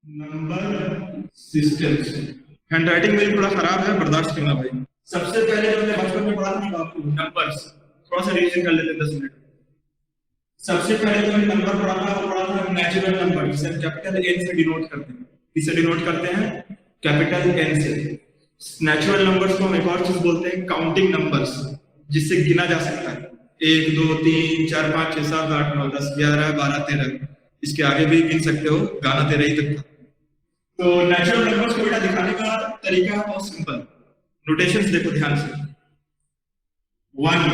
Number systems. Handwriting मेरी थोड़ा खराब है, बर्दाश्त करना भाई। सबसे पहले जो मैंने बचपन में पढ़ा था बापू, नंबर्स, थोड़ा सा रिवीजन कर लेते हैं 10 मिनट। सबसे पहले जो मैंने नंबर पढ़ा था वो पढ़ा था नेचुरल नंबर, जिसे हम कैपिटल एन से डिनोट करते हैं। किससे डिनोट करते हैं? कैपिटल एन से। नेचुरल नंबर्स को हम एक और चीज बोलते हैं काउंटिंग नंबर्स, जिससे गिना जा सकता है। 1 2 3 4 5 6 7 8 9 10 11 12 13, इसके आगे भी गिन सकते हो, गाना 13 ही तक था। तो नेचुरल नंबर्स को बेटा दिखाने का तरीका है बहुत सिंपल। नोटेशंस देखो ध्यान से, 1,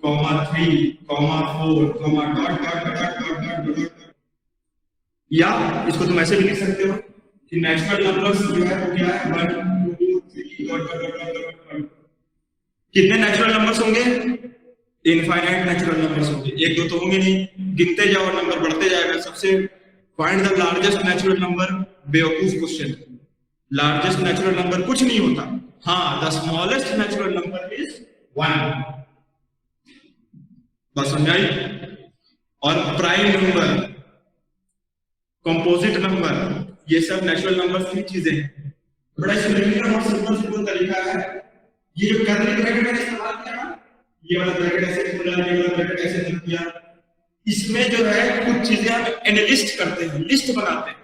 2, 3, 4, dot dot dot dot dot dot. या इसको तुम ऐसे भी लिख सकते हो कि नेचुरल नंबर्स जो है वो क्या है, 1 2 3 डॉट डॉट डॉट डॉट। कितने नेचुरल नंबर्स होंगे? इनफाइनाइट नेचुरल नंबर्स होंगे। 1 2 तो होंगे नहीं, गिनते जाओ नंबर बढ़ते जाएगा। सबसे find the largest natural number, बेवकूफ क्वेश्चन। लार्जेस्ट नेचुरल नंबर कुछ नहीं होता। हाँ, the smallest natural number is 1। बस समझाई। और प्राइम नंबर, कंपोजिट नंबर, ये सब नेचुरल नंबर्स की चीजें हैं। बड़ा बहुत सिंपल तरीका है। ये जो कर्ली ब्रैकेट मैंने इस्तेमाल किया ना, ये वाला ब्रैकेट ऐसे खुला, ये वाला ब्रैकेट ऐसे बंद किया, इसमें जो है कुछ चीजें हम एनालिस्ट करते हैं, लिस्ट बनाते हैं।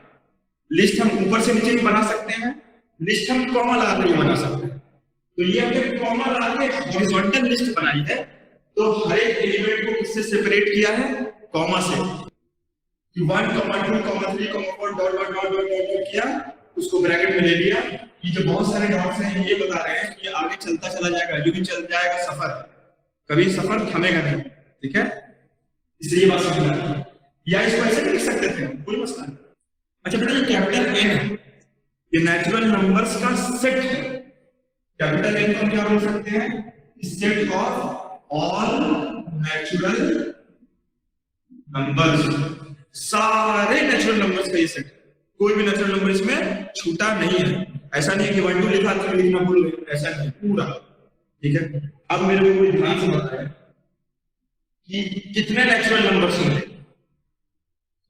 लिस्ट हम ऊपर से नीचे भी बना सकते हैं, लिस्ट हम कॉमा लगा के बना सकते हैं। तो ये हमने कॉमा लगा के हॉरिजॉन्टल लिस्ट बनाई है। तो हर एक एलिमेंट को किससे सेपरेट किया है? कॉमा से। 1, 2, 3, 4 डॉट डॉट डॉट डॉट किया, उसको ब्रैकेट में ले लिया। ये जो बहुत सारे डॉट्स हैं ये बता रहे हैं कि आगे चलता चला जाएगा, जो भी चल जाएगा सफर, कभी सफर थमेगा नहीं। ठीक है, इसलिए ये बात समझना। या इसको ऐसे भी लिख सकते थे, कोई मसला नहीं। अच्छा बेटा, ये कैपिटल एन है, ये नेचुरल नंबर्स का सेट है। कैपिटल एन को क्या बोल सकते हैं? Set of all natural numbers. सारे नेचुरल नंबर्स का ये सेट, कोई भी नेचुरल नंबर इसमें छूटा नहीं है। ऐसा नहीं कि 1 2 लिखा तो लिखना भूल गए, ऐसा नहीं, पूरा। ठीक है, अब मेरे को कोई ध्यान से बताए कि कितने नेचुरल नंबर्स होंगे?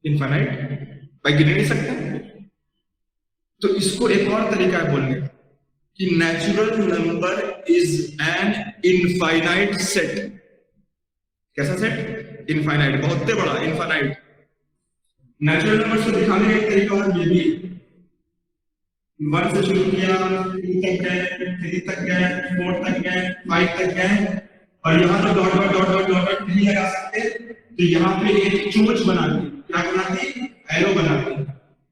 इनफाइनाइट, भाई गिन नहीं सकते। तो इसको एक और तरीका है बोलने का कि natural number is an infinite set. कैसा सेट? इनफाइनाइट, बहुत बड़ा इनफाइनाइट। नेचुरल नंबर को दिखाने का एक तरीका और ये भी, 1 से शुरू किया, 2 तक गए, 3 तक गए, 4 तक गए, 5 तक गए, और यहाँ तो dot dot dot dot dot नहीं लगा सकते, तो यहाँ पे एक चोंच बना दी। क्या बना दी? एरो बना दी।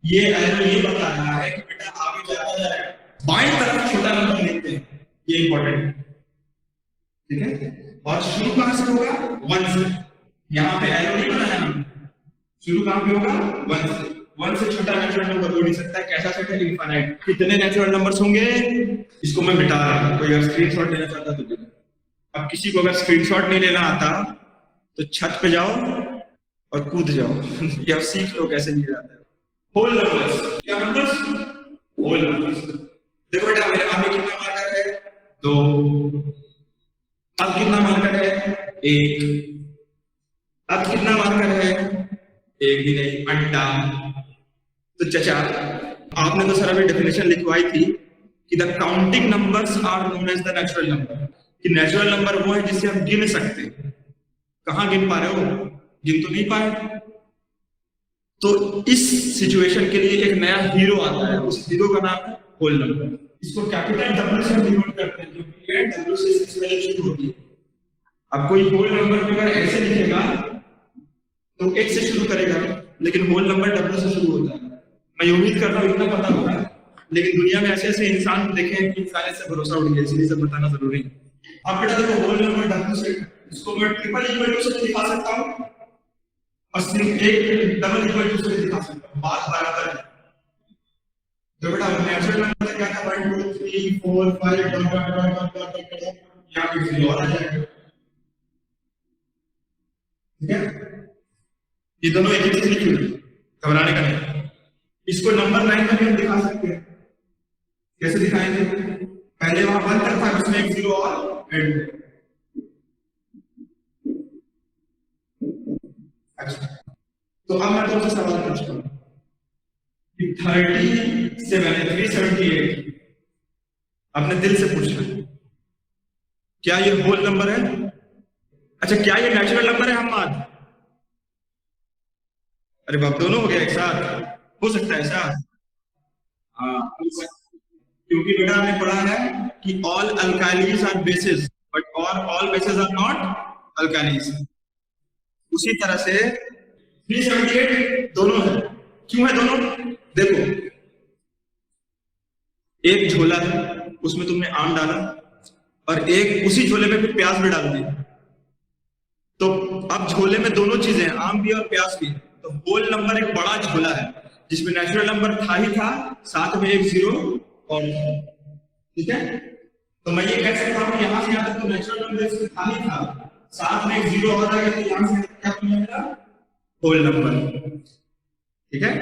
ये एरो ये बता रहा है कि बेटा आगे जाता जाएगा, बाएं तरफ छोटा नंबर लेते हैं, ये इंपॉर्टेंट है। ठीक है, और शुरू कहां से होगा? 1 से। यहाँ पे एरो नहीं बनाया हमने, शुरू कहां पे होगा? 1 से। 1 से छोटा नेचुरल नंबर हो नहीं सकता है। कैसा सेट है? इनफाइनाइट। कितने नेचुरल नंबर्स होंगे? इसको मैं मिटा रहा हूं, कोई अगर स्क्रीनशॉट लेना चाहता तो दे। अब किसी को अगर स्क्रीनशॉट नहीं लेना आता तो छत पे जाओ और कूद जाओ ये अब सीख लो कैसे लिया जाता है। होल नंबर्स, क्या नंबर्स? Whole numbers. देखो बेटा, मेरे आगे कितना मार्कर है? 2। अब कितना मार्कर है? 1। अब कितना मार्कर है? 1 भी नहीं, अंडा। तो चचा, आपने तो सर अभी डेफिनेशन लिखवाई थी कि the counting numbers are known as the natural number, कि नेचुरल नंबर वो है जिसे हम गिन सकते हैं। कहां गिन पा रहे हो? गिन तो नहीं पाए। तो इस सिचुएशन के लिए एक नया हीरो आता है, उस हीरो का नाम है होल नंबर। इसको कैपिटल डब्ल्यू से डिनोट करते हैं, क्योंकि ये डब्ल्यू से शुरू होती है। अब कोई होल नंबर को अगर ऐसे लिखेगा तो 1 से शुरू करेगा, लेकिन होल नंबर डब्ल्यू से शुरू होता है। मैं उम्मीद कर रहा हूं इतना पता होगा, लेकिन दुनिया में ऐसे ऐसे इंसान देखे हैं कि इंसान से भरोसा उठ गया, इसलिए सब बताना जरूरी है। अब बेटा देखो, होल नंबर डब्ल्यू से, इसको मैं ट्रिपल इक्वल टू से दिखा सकता हूं और सिर्फ एक डबल इक्वल टू से दिखा सकता हूं, बात बराबर है। तो बेटा नेचुरल नंबर क्या था? 1 2 3 4 5 dot dot dot dot dot, यहां पे भी और आ जाएगा। ठीक है, ये दोनों एक ही चीज लिखी हुई, घबराने का नहीं। इसको नंबर 9 में भी हम दिखा सकते हैं। कैसे दिखाएंगे? पहले वहां 1 तक था, उसमें एक 0 और ऐड। अच्छा, तो अब मैं तुमसे सवाल पूछता हूं, 378 अपने दिल से पूछना, क्या ये होल नंबर है? अच्छा, क्या ये नेचुरल नंबर है हम्माद? अरे बाप, दोनों हो गया एक साथ? हो सकता है ऐसा? हाँ, क्योंकि बेटा हमने पढ़ा है कि all alkalis are bases but all bases are not alkalis. उसी तरह से 378 दोनों है। क्यों है दोनों? देखो, एक झोला है, उसमें तुमने आम डाला, और एक उसी झोले में फिर प्याज भी डाल दी। तो अब झोले में दोनों चीजें, आम भी और प्याज भी। तो होल नंबर एक बड़ा झोला है जिसमें नेचुरल नंबर था ही था, साथ में एक जीरो और, ठीक है? तो मैं ये कह सकता हूं यहां से यहां तक तो नेचुरल नंबर इसमें था ही था, साथ में एक जीरो और आ गया, तो यहां से क्या बनेगा? Whole number. ठीक है?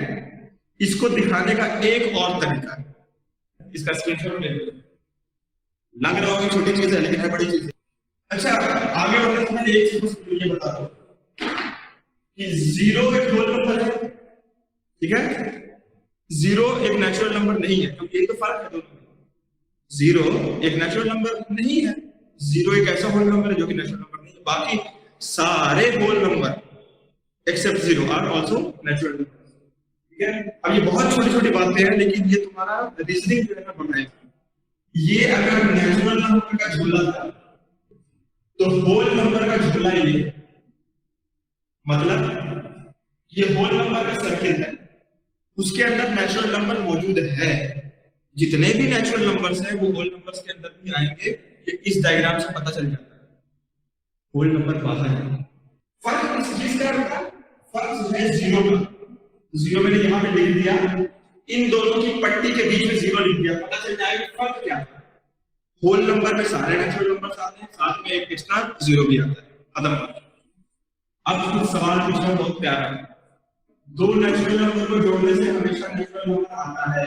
इसको दिखाने का एक और तरीका है, इसका स्क्रीनशॉट ले लो। लग रहा होगा छोटी चीज है लेकिन है बड़ी चीज है। अच्छा, आगे बढ़ने से पहले एक चीज ये बता दो कि जीरो एक होल नंबर है, ठीक है? जीरो एक नेचुरल नंबर नहीं है, क्योंकि ये तो फर्क है दोनों में। जीरो एक नेचुरल नंबर नहीं है, जीरो एक ऐसा होल नंबर है जो कि नेचुरल नंबर नहीं है। बाकी सारे whole number except zero are also natural number, ठीक है? अब ये बहुत छोटी छोटी बातें हैं, लेकिन ये तुम्हारा रीजनिंग जो है ना बढ़ाएगा। ये अगर नेचुरल नंबर का झूला था तो होल नंबर का झूला ये, मतलब ये होल नंबर का सर्किल है, उसके अंदर नेचुरल नंबर मौजूद है। जितने भी नेचुरल नंबर्स हैं वो होल नंबर्स के अंदर भी आएंगे, ये इस डायग्राम से पता चल जाता है। होल नंबर बाहर है। फर्क इस चीज का होता है, फर्क है जीरो का। जीरो मैंने यहां पे लिख दिया, इन दोनों की पट्टी के बीच में जीरो लिख दिया, पता चल जाएगा फर्क क्या है। होल नंबर में सारे नेचुरल नंबर्स आते हैं, साथ में एक एक्स्ट्रा जीरो भी आता है। खत्म। अब कुछ सवाल पूछना बहुत प्यारा है। दो नेचुरल नंबर को जोड़ने से हमेशा नेचुरल नंबर आता है।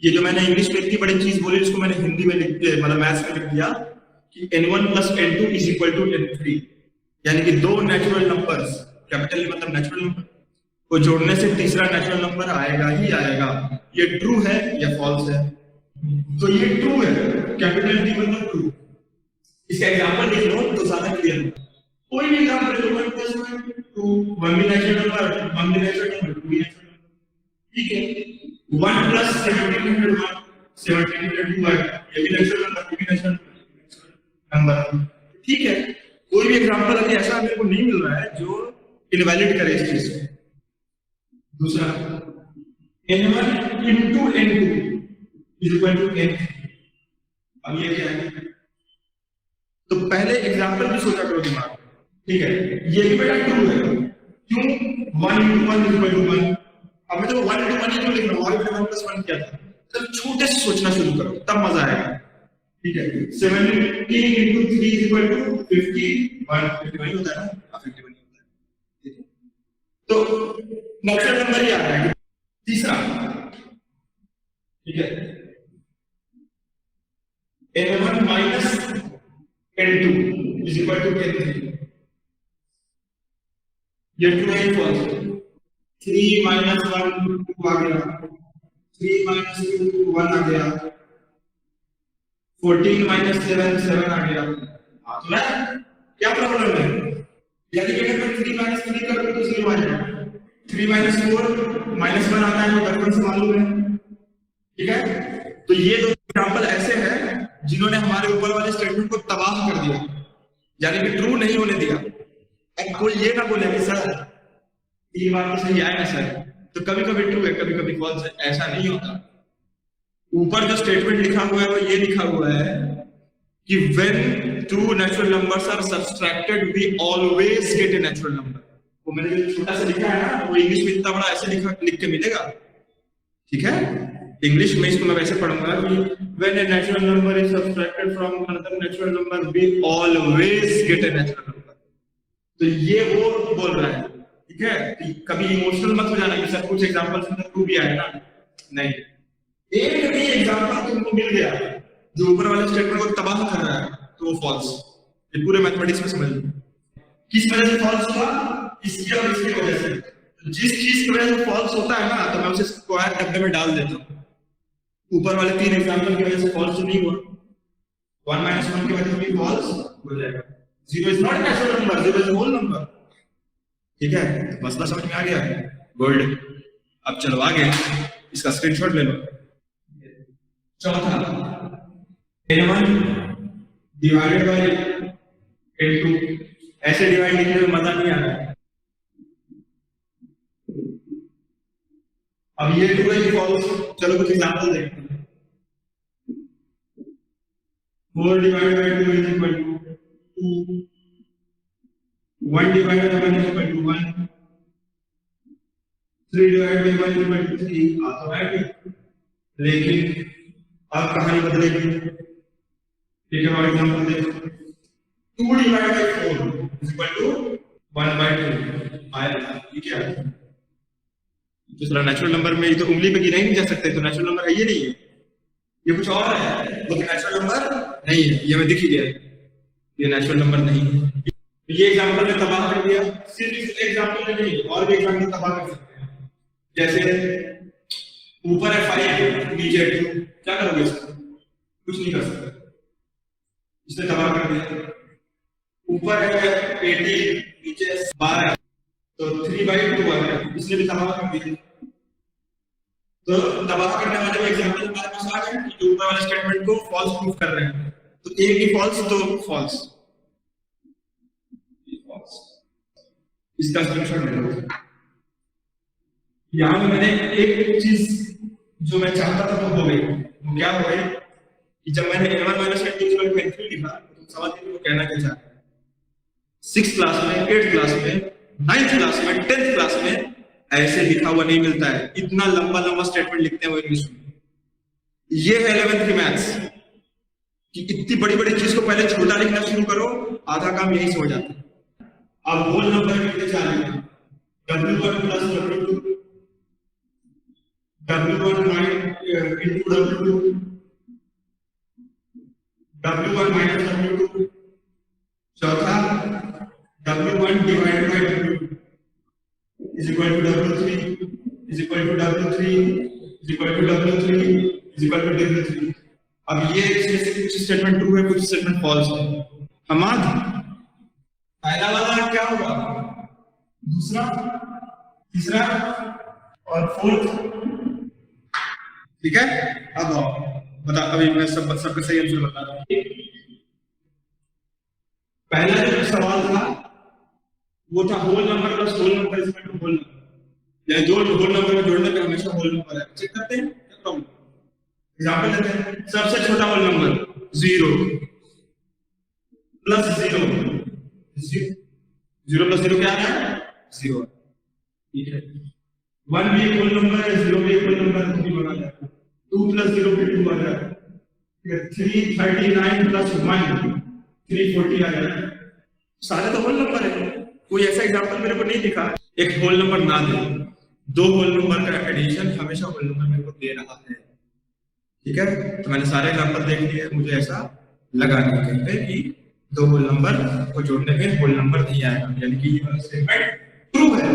ये जो मैंने इंग्लिश में इतनी बड़ी चीज बोली, इसको मैंने हिंदी में लिख दिया, मतलब मैथ्स में लिख दिया कि n1 + n2 = n3, यानी कि दो नेचुरल नंबर्स, कैपिटल मतलब नेचुरल नंबर को जोड़ने से तीसरा नेचुरल नंबर आएगा ही आएगा। ये ट्रू है या फॉल्स है? तो ये ट्रू है, कैपिटल T मतलब ट्रू। इसका एग्जांपल लिख लो तो ज्यादा क्लियर होगा। कोई भी एग्जांपल लो, 1 + 1 2, 1 भी नेचुरल नंबर, 1 भी नेचुरल नंबर, 2 भी नेचुरल नंबर, ठीक है? 1 + 1700 1700 2 है, ये भी नेचुरल नंबर, ये भी नेचुरल नंबर, ठीक है? कोई भी एग्जांपल अभी ऐसा मेरे को नहीं मिल रहा है जो इनवैलिड करे इस चीज को। दूसरा, n1 * n2 = n3। अब ये क्या है? तो पहले एग्जांपल भी सोचा करो दिमाग में, ठीक है? ये भी बेटा ट्रू है। क्यों? 1 * 1 = 1। अब मैं तो 1 * 1 क्यों लिख रहा हूं? और मैंने 1 + 1 किया था। तो छोटे से सोचना शुरू करो, तब मजा आएगा, ठीक है? 17 * 3 = 51, 51 होता है ना? 51 होता है, ठीक है? तो नेचुरल नंबर ही आ रहा है। तीसरा, ठीक है, n1 - n2 = n3। ये ट्रू है फॉल्स? 3 - 1 2 आ गया, 3 - 2 1 आ गया, 14 - 7 7 आ गया। तो ना क्या प्रॉब्लम है? यानी कि अगर 3 - 3 करोगे तो 0 आ जाएगा। 3 - 4 -1 आता है, वो बचपन से मालूम है, ठीक है? तो ये दो एग्जांपल ऐसे हैं जिन्होंने हमारे ऊपर वाले स्टेटमेंट को तबाह कर दिया, यानी कि ट्रू नहीं होने दिया। अब कोई ये ना बोले कि सर 3 बार तो सही आया ना सर, तो कभी कभी ट्रू है कभी कभी फॉल्स है, ऐसा नहीं होता। ऊपर जो स्टेटमेंट लिखा हुआ है वो ये लिखा हुआ है कि when two natural numbers are subtracted we always get a natural number। वो मैंने जो छोटा सा लिखा है ना, वो इंग्लिश में इतना बड़ा ऐसे लिख के मिलेगा, ठीक है? इंग्लिश में इसको मैं वैसे पढ़ूंगा कि when a natural number is subtracted from another natural number we always get a natural number। तो ये वो बोल रहा है, ठीक है? कभी इमोशनल मत हो जाना कि सर कुछ एग्जांपल्स में ट्रू भी आएगा, नहीं। एक भी एग्जांपल तुमको मिल गया जो ऊपर वाले स्टेटमेंट को तबाह कर रहा है तो वो फॉल्स। ये पूरे मैथमेटिक्स में समझ लो किस वजह से फॉल्स हुआ, इसकी और इसकी वजह से। जिस चीज की वजह से फॉल्स होता है ना, तो मैं उसे स्क्वायर डब्बे में डाल देता हूँ। ऊपर वाले 3 एग्जांपल की वजह से फॉल्स नहीं हुआ, 1 - 1 की वजह से भी फॉल्स हो जाएगा। 0 is not natural number, 0 is whole number. ठीक है, मसला समझ में आ गया? गुड। अब चलो आगे, इसका स्क्रीनशॉट ले लो। चौथा, n1 डिवाइडेड बाय n2। ऐसे डिवाइड लिखने में मजा नहीं आ रहा है। अब ये 2 है फॉल्स। चलो कुछ एग्जांपल देखते हैं। 4 divided by 2 is equal to 2, 1 divided by 1 is equal to 1, 3 divided by 1 is equal to 3। Automatic. लेकिन अब कहानी बदलेगी। ठीक है, और एग्जांपल देखो। 2 divided by 4 is equal to 1/2 आया। ठीक है, दूसरा नेचुरल नंबर में ये तो उंगली पे गिना ही नहीं जा सकता, तो नेचुरल नंबर है ये नहीं है, ये कुछ और है, लेकिन नेचुरल नंबर नहीं है। ये हमें दिख ही गया, ये नेचुरल नंबर नहीं है। ये एग्जांपल ने तबाह कर दिया। सिर्फ इस एग्जांपल में नहीं, और भी एग्जांपल तबाह कर सकते हैं। जैसे ऊपर है 5, नीचे 2, क्या करोगे इसको? कुछ नहीं कर सकते, इसने तबाह कर दिया। ऊपर है 18, नीचे 12, तो 3/2 आ गया, इसने भी तबाह कर दिया। तो तबाह करने वाले एग्जांपल हमारे पास आ गए कि ऊपर वाले स्टेटमेंट को फॉल्स प्रूफ कर रहे हैं। तो एक ही फॉल्स, दो फॉल्स, इसका स्क्रीनशॉट ले लो। यहां में मैंने एक चीज जो मैं चाहता था वो हो गई। वो क्या हो गई कि जब मैंने n1 - n2 n3 लिखा, तो सवाल ये वो कहना क्या चाहता है। 6th क्लास में, 8th क्लास में, 9th क्लास में, 10th क्लास में ऐसे लिखा हुआ नहीं मिलता है। इतना लंबा लंबा स्टेटमेंट लिखते हैं वो इंग्लिश में। ये है 11th मैथ्स कि इतनी बड़ी बड़ी चीज को पहले छोटा लिखना शुरू करो, आधा काम यही से हो जाता है। अब होल नंबर लिखते चलेंगे। W1 + W2, W1 into W2, W1 - W2। चौथा, W1 divided by W2 is equal to W3 is equal to W3 is equal to W3 is equal to W3। अब ये इसमें से कुछ स्टेटमेंट ट्रू है, कुछ स्टेटमेंट फॉल्स है। हमाद पहला वाला क्या होगा, दूसरा, तीसरा और फोर्थ। ठीक है, अब आओ बता। अभी मैं सबका सही आंसर बता रहा हूं। पहला जो सवाल था वो था whole number plus whole number is equal to whole number, या दो होल नंबर को जोड़ने पे हमेशा होल नंबर है। चेक करते हैं क्या प्रॉब्लम। एग्जांपल लेते हैं। सबसे छोटा होल नंबर 0 प्लस 0, 0 प्लस 0 क्या है? 0। ठीक है, 1 भी एक होल नंबर है, 0 भी एक होल नंबर है, तो भी बना जाएगा। 2 प्लस 0 भी 2 आ जाएगा। ठीक है, 339 प्लस 1 340 आ जाएगा। सारे तो होल नंबर है। कोई ऐसा एग्जांपल मेरे को नहीं दिखा एक होल नंबर ना दे। दो होल नंबर का एडिशन हमेशा होल नंबर मेरे को दे रहा है। ठीक है, तो मैंने सारे एग्जांपल देख लिए, मुझे ऐसा लगा नहीं कहीं पे कि दो होल नंबर को जोड़ने पे होल नंबर नहीं आएगा, यानी कि ये वाला स्टेटमेंट ट्रू है।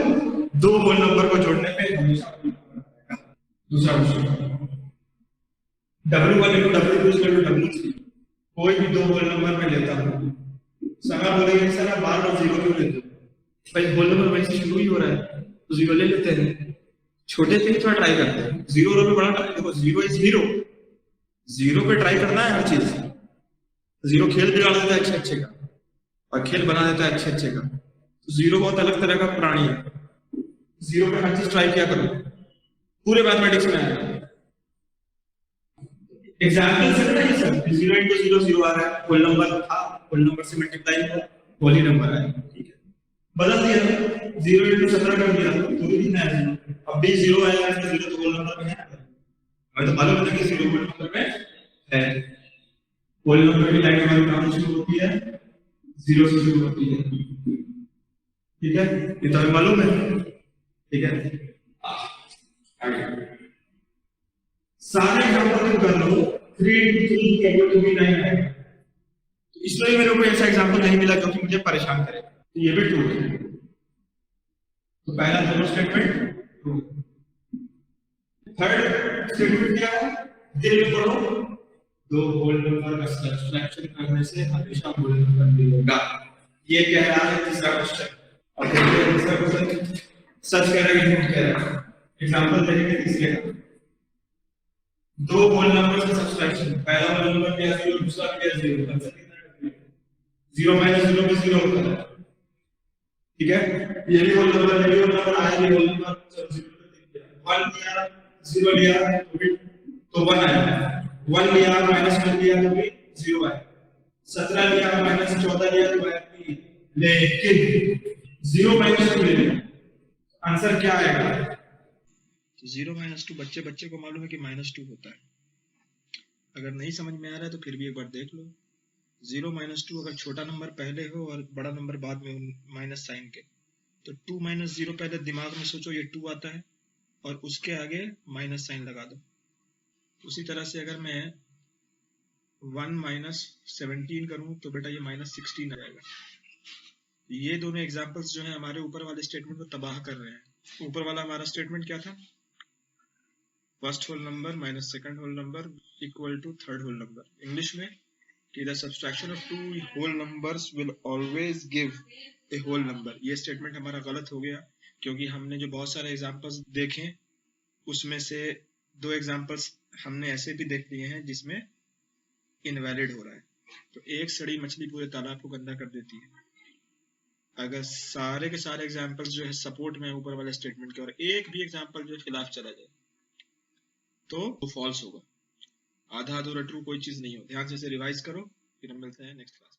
दो होल नंबर को जोड़ने पे हमेशा होल नंबर आएगा। दूसरा question, W1 into W2 is equal to W3। कोई भी दो होल नंबर में लेता हूं, सगा बोलेंगे सर आप बार बार 0 क्यों लेते हो? भाई होल नंबर वहीं से शुरू ही हो रहा है, तो 0 ले लेते हैं। छोटे से ही थोड़ा ट्राई करते हैं। 0 रो पे बड़ा ट्राई, देखो 0 इज 0, 0 पे ट्राई करना है हर चीज। 0 खेल बिगाड़ देता है अच्छे का, और खेल बना देता है अच्छे का। तो 0 बहुत अलग तरह का प्राणी है। 0 पे हर चीज ट्राई किया करो, पूरे मैथमेटिक्स में आएगा। एग्जाम्पल से बताइए सर, 0 into 0 0 आ रहा है, होल नंबर था, होल नंबर से मल्टीप्लाई हुआ, होल ही नंबर आया। ठीक है, बदल दिया, 0 into 17 कर दिया, तो भी नया 0। अब भी 0 आएगा, तो 0 तो होल नंबर में है। हमें तो मालूम है कि 0 होल नंबर में है। होल नंबर की लाइन हमारी कहां से शुरू होती है? 0 से शुरू होती है। ठीक है, ये तो हमें मालूम है। ठीक है, आगे सारे एग्जांपल कर लो। 3 into 3 equal to 9 है। तो इसमें मेरे को ऐसा एग्जांपल नहीं मिला जो कि मुझे परेशान करे, तो ये भी ट्रू है। तो पहला दोनों स्टेटमेंट ट्रू। थर्ड स्टेटमेंट क्या है, दिल में पढ़ो, दो होल नंबर का सब्ट्रैक्शन करने से हमेशा होल नंबर मिलेगा। ये कह रहा है तीसरा क्वेश्चन। और देखिए तीसरा क्वेश्चन सच कह रहा है कि झूठ कह रहा है। एग्जांपल देखेंगे तीसरे का। दो होल नंबर का सब्ट्रैक्शन, पहला होल नंबर क्या 0, दूसरा क्या 0, आंसर कितना है 0 माइनस 0 में 0 होता है। ठीक है, ये भी होल नंबर है, ये होल नंबर आया, ये होल नंबर 1 लिया 0 लिया तो 1 आया, 1 लिया माइनस 1 लिया तो भी 0 आया, 17 लिया माइनस 14 लिया तो आया 3। लेकिन 0 माइनस 2 ले, आंसर क्या आएगा? तो 0 माइनस 2 बच्चे बच्चे को मालूम है कि -2 होता है। अगर नहीं समझ में आ रहा है तो फिर भी एक बार देख लो। 0 माइनस 2 अगर छोटा नंबर पहले हो और बड़ा नंबर बाद में माइनस साइन के, तो 2 माइनस 0 पहले दिमाग में सोचो ये 2 आता है और उसके आगे माइनस साइन लगा दो। उसी तरह से अगर मैं 1 माइनस 17 करूं तो बेटा ये -16 आ जाएगा। ये दोनों एग्जाम्पल्स जो है हमारे ऊपर वाले स्टेटमेंट को तबाह कर रहे हैं। ऊपर वाला हमारा स्टेटमेंट क्या था? First whole number minus second whole number equal to third whole number. English में कि the subtraction of two whole numbers will always give a whole number। ये स्टेटमेंट हमारा गलत हो गया क्योंकि हमने जो बहुत सारे एग्जांपल्स देखे उसमें से दो एग्जांपल्स हमने ऐसे भी देख लिए हैं जिसमें इनवैलिड हो रहा है। तो एक सड़ी मछली पूरे तालाब को गंदा कर देती है। अगर सारे के सारे एग्जांपल्स जो है सपोर्ट में ऊपर वाले स्टेटमेंट के और एक भी एग्जांपल जो खिलाफ चला जाए तो वो फॉल्स होगा। आधा अधूरा ट्रू कोई चीज नहीं हो। ध्यान से इसे रिवाइज करो, फिर हम मिलते हैं नेक्स्ट क्लास।